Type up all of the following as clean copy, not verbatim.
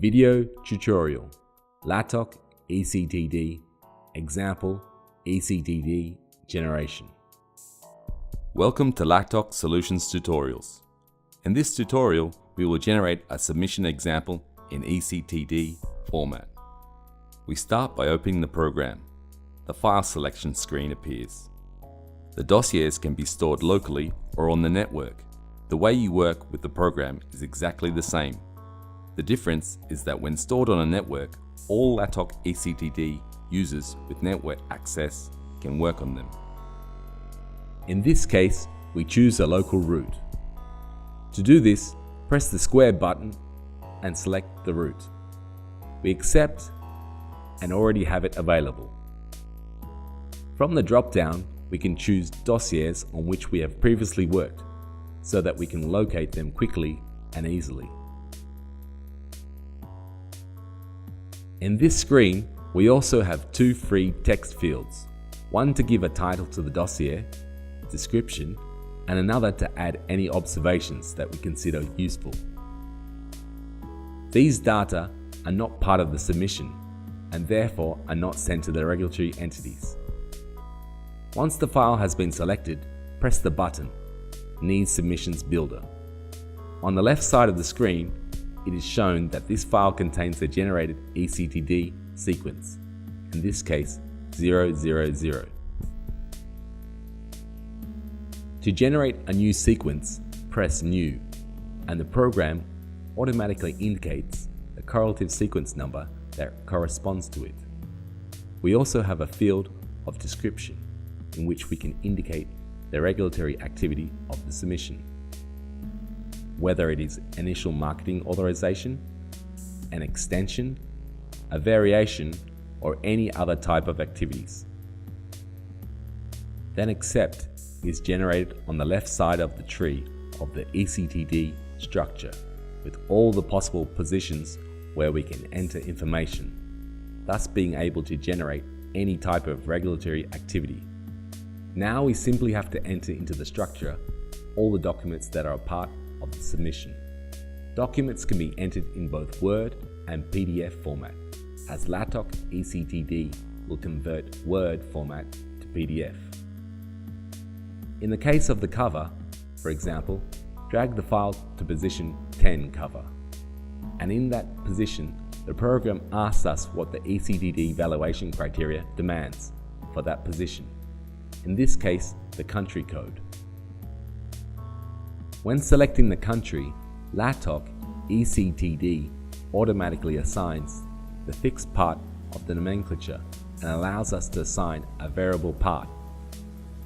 Video tutorial, Latok eCTD, example eCTD generation. Welcome to Latok Solutions Tutorials. In this tutorial, we will generate a submission example in eCTD format. We start by opening the program. The file selection screen appears. The dossiers can be stored locally or on the network. The way you work with the program is exactly the same. The difference is that when stored on a network, all Latok eCTD users with network access can work on them. In this case, we choose a local route. To do this, press the square button and select the route. We accept and already have it available. From the drop-down, we can choose dossiers on which we have previously worked so that we can locate them quickly and easily. In this screen, we also have two free text fields, one to give a title to the dossier, description, and another to add any observations that we consider useful. These data are not part of the submission and therefore are not sent to the regulatory entities. Once the file has been selected, press the button, Needs Submissions Builder. On the left side of the screen, it is shown that this file contains the generated eCTD sequence, in this case 000. To generate a new sequence, press New, and the program automatically indicates the correlative sequence number that corresponds to it. We also have a field of description in which we can indicate the regulatory activity of the submission, whether it is initial marketing authorization, an extension, a variation, or any other type of activities. Then Accept is generated on the left side of the tree of the eCTD structure with all the possible positions where we can enter information, thus being able to generate any type of regulatory activity. Now we simply have to enter into the structure all the documents that are a part of the submission. Documents can be entered in both Word and PDF format, as Latok eCTD will convert Word format to PDF. In the case of the cover, for example, drag the file to position 10 cover, and in that position, the program asks us what the eCTD valuation criteria demands for that position, in this case, the country code. When selecting the country, Latok eCTD automatically assigns the fixed part of the nomenclature and allows us to assign a variable part.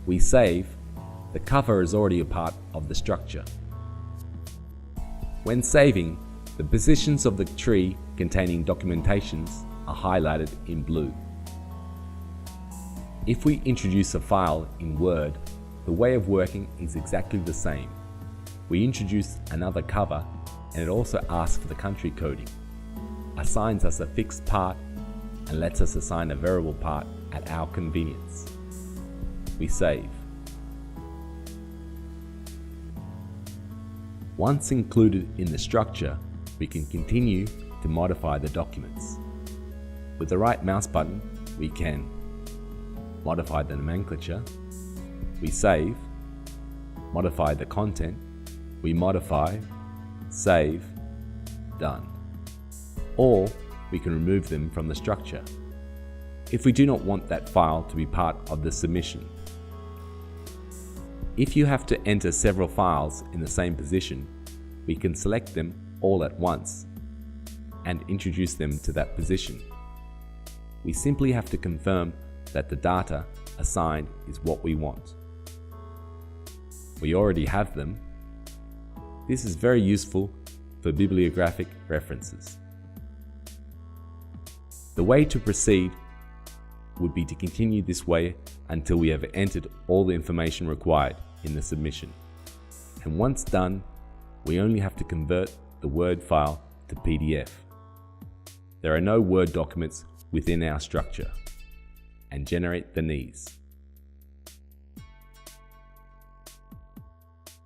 We save. The cover is already a part of the structure. When saving, the positions of the tree containing documentations are highlighted in blue. If we introduce a file in Word, the way of working is exactly the same. We introduce another cover and it also asks for the country coding, assigns us a fixed part and lets us assign a variable part at our convenience. We save. Once included in the structure, we can continue to modify the documents. With the right mouse button, we can modify the nomenclature, we save, modify the content, we modify, save, done. Or we can remove them from the structure if we do not want that file to be part of the submission. If you have to enter several files in the same position, we can select them all at once and introduce them to that position. We simply have to confirm that the data assigned is what we want. We already have them. This is very useful for bibliographic references. The way to proceed would be to continue this way until we have entered all the information required in the submission. And once done, we only have to convert the Word file to PDF. There are no Word documents within our structure, and generate the needs.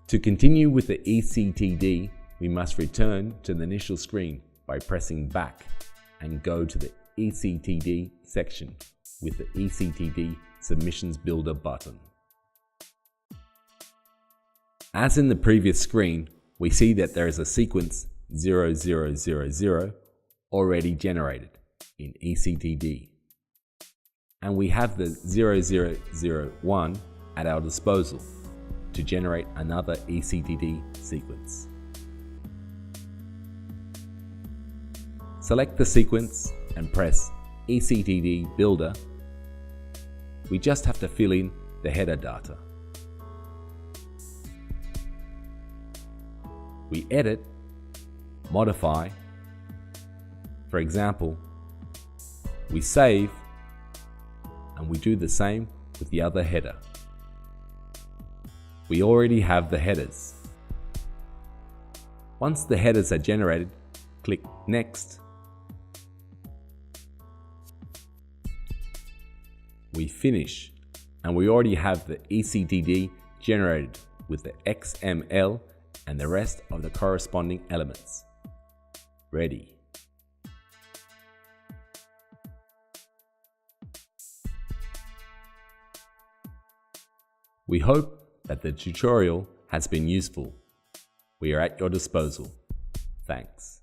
To continue with the eCTD, we must return to the initial screen by pressing back and go to the eCTD section with the eCTD Submissions Builder button. As in the previous screen, we see that there is a sequence 0000 already generated in eCTD, and we have the 0001 at our disposal to generate another eCTD sequence. Select the sequence and press eCTD Builder. We just have to fill in the header data. We edit, modify. For example, we save, and we do the same with the other header. We already have the headers. Once the headers are generated, click Next. We finish, and we already have the eCTD generated with the XML and the rest of the corresponding elements. Ready. We hope that the tutorial has been useful. We are at your disposal. Thanks.